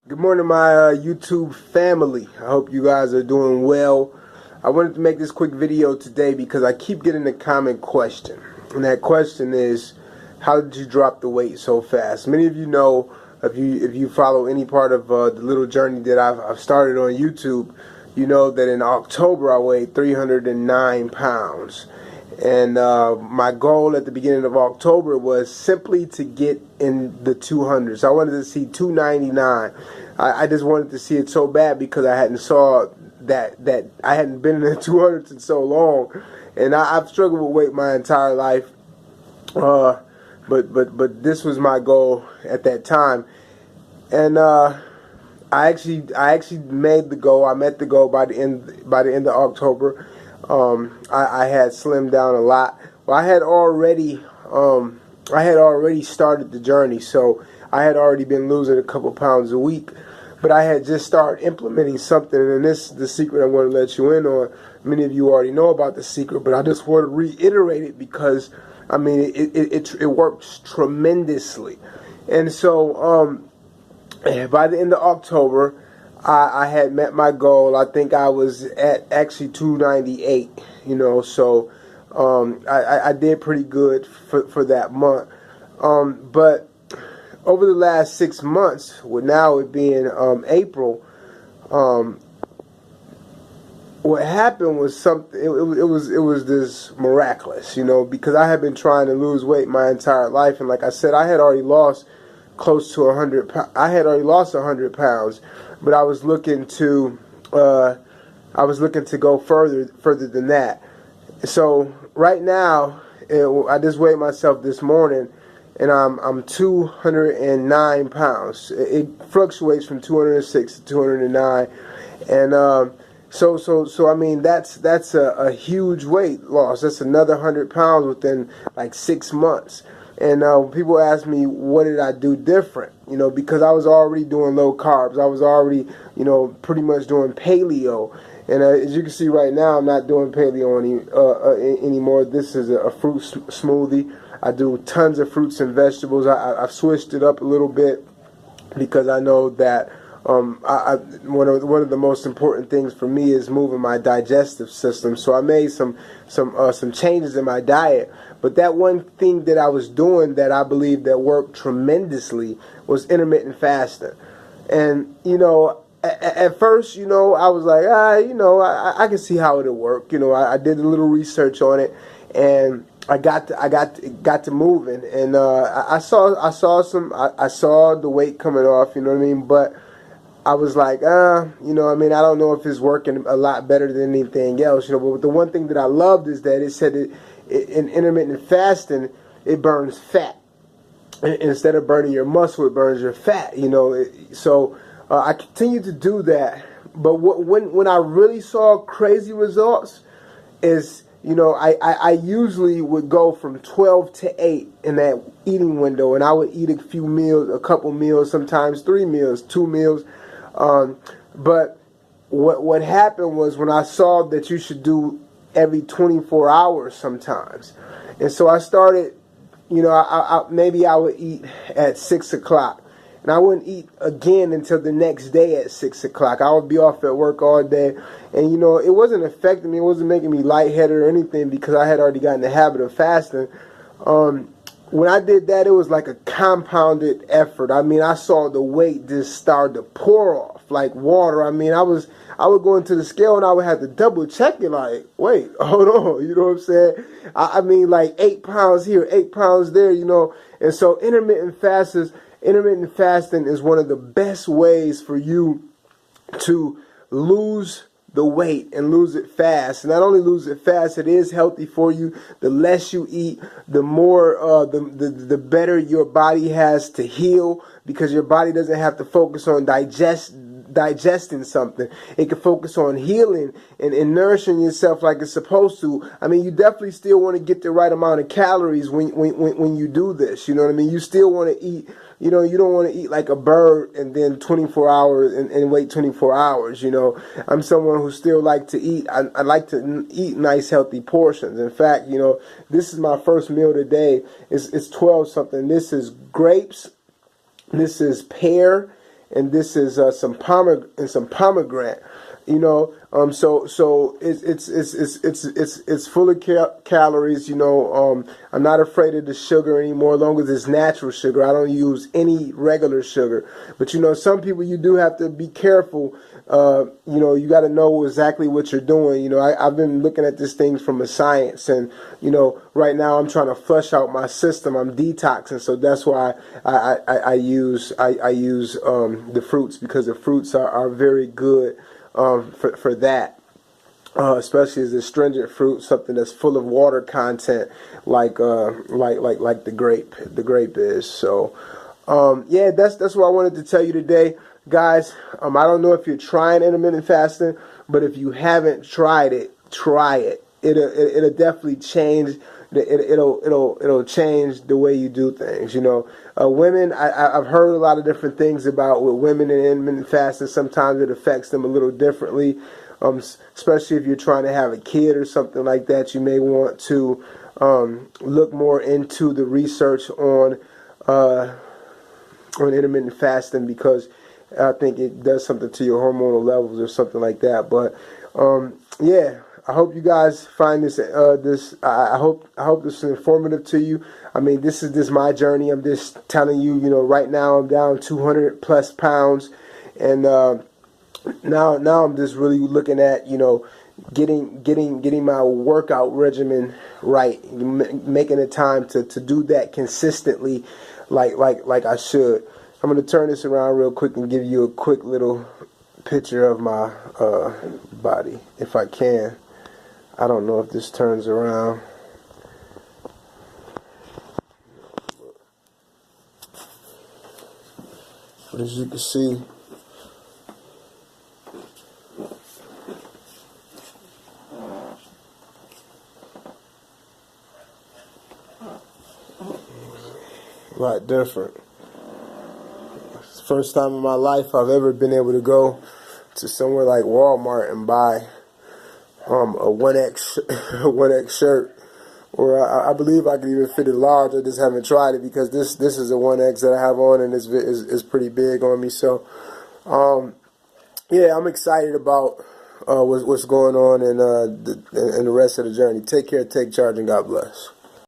Good morning, my YouTube family. I hope you guys are doing well. I wanted to make this quick video today because I keep getting the common question. And that question is, how did you drop the weight so fast? Many of you know, if you follow any part of the little journey that I've started on YouTube, you know that in October I weighed 309 pounds. And my goal at the beginning of October was simply to get in the 200s. I wanted to see 299. I just wanted to see it so bad because I hadn't saw that I hadn't been in the 200s in so long, and I've struggled with weight my entire life. But this was my goal at that time, and I actually made the goal. I met the goal by the end of October. I had slimmed down a lot. Well, I had already started the journey, so I had already been losing a couple pounds a week. But I had just started implementing something, and this is the secret I'm going to let you in on. Many of you already know about the secret, but I just want to reiterate it because, I mean, it works tremendously. And so by the end of October, I had met my goal. I think I was at actually 298, you know, so I did pretty good for that month. But over the last 6 months, with now it being April, what happened was something. It was this miraculous, you know, because I had been trying to lose weight my entire life, and like I said, I had already lost close to 100. I had already lost 100 pounds, but I was looking to go further than that. So right now, I just weighed myself this morning, and I'm 209 pounds. It fluctuates from 206 to 209, and so I mean that's a huge weight loss. That's another 100 pounds within like 6 months. And people ask me, what did I do different? You know, because I was already doing low carbs. I was already, you know, pretty much doing paleo. And as you can see right now, I'm not doing paleo anymore. This is a fruit smoothie. I do tons of fruits and vegetables. I've switched it up a little bit because I know that one of the most important things for me is moving my digestive system. So I made some changes in my diet. But that one thing that I was doing that I believe that worked tremendously was intermittent fasting. And you know, at first, you know, I was like, you know, I can see how it'll work. You know, I did a little research on it, and I got to moving, and I saw the weight coming off. You know what I mean? But I was like, you know, I mean, I don't know if it's working a lot better than anything else, you know. But the one thing that I loved is that it said in intermittent fasting, it burns fat. Instead of burning your muscle, it burns your fat, you know. So I continued to do that. But when I really saw crazy results is, you know, I usually would go from 12 to 8 in that eating window, and I would eat a few meals, a couple meals, sometimes 3 meals, 2 meals. But what happened was when I saw that you should do every 24 hours sometimes, and so I started, you know, maybe I would eat at 6 o'clock, and I wouldn't eat again until the next day at 6 o'clock. I would be off at work all day, and you know, it wasn't affecting me. It wasn't making me lightheaded or anything because I had already gotten the habit of fasting. When I did that, it was like a compounded effort. I mean, I saw the weight just start to pour off like water. I mean, I would go into the scale and I would have to double check it. Like, wait, hold on, you know what I'm saying? I mean, like 8 pounds here, 8 pounds there, you know. And so intermittent fasting is one of the best ways for you to lose the weight and lose it fast. Not only lose it fast, it is healthy for you. The less you eat, the more the better your body has to heal, because your body doesn't have to focus on digesting something. It can focus on healing and nourishing yourself like it's supposed to. I mean, you definitely still want to get the right amount of calories when you do this. You know what I mean? You still want to eat. You know, you don't want to eat like a bird and then 24 hours and wait 24 hours, you know. I'm someone who still like to eat. I like to eat nice, healthy portions. In fact, you know, this is my first meal today. It's 12 something. This is grapes. This is pear. and this is some pomegranate. You know, so it's full of calories. You know, I'm not afraid of the sugar anymore, as long as it's natural sugar. I don't use any regular sugar. But you know, some people, you do have to be careful. You know, you got to know exactly what you're doing. You know, I've been looking at this thing from a science, and you know, right now I'm trying to flush out my system. I'm detoxing, so that's why I use the fruits, because the fruits are very good. For that, especially as astringent fruit, something that's full of water content, like the grape. The grape is. So, yeah, that's what I wanted to tell you today, guys. I don't know if you're trying intermittent fasting, but if you haven't tried it, try it. It'll definitely change. It'll change the way you do things. You know, women. I've heard a lot of different things about with women and intermittent fasting. Sometimes it affects them a little differently, especially if you're trying to have a kid or something like that. You may want to look more into the research on intermittent fasting, because I think it does something to your hormonal levels or something like that. But yeah. I hope you guys find this. I hope this is informative to you. I mean, this is my journey. I'm just telling you. You know, right now I'm down 200 plus pounds, and now I'm just really looking at, you know, getting my workout regimen right, making the time to do that consistently, like I should. I'm gonna turn this around real quick and give you a quick little picture of my body, if I can. I don't know if this turns around. But as you can see, a lot different. It's the first time in my life I've ever been able to go to somewhere like Walmart and buy a 1X shirt, or I believe I could even fit it large. I just haven't tried it, because this is a 1X that I have on, and is pretty big on me. So yeah, I'm excited about what's going on, and the rest of the journey. Take care, take charge, and God bless.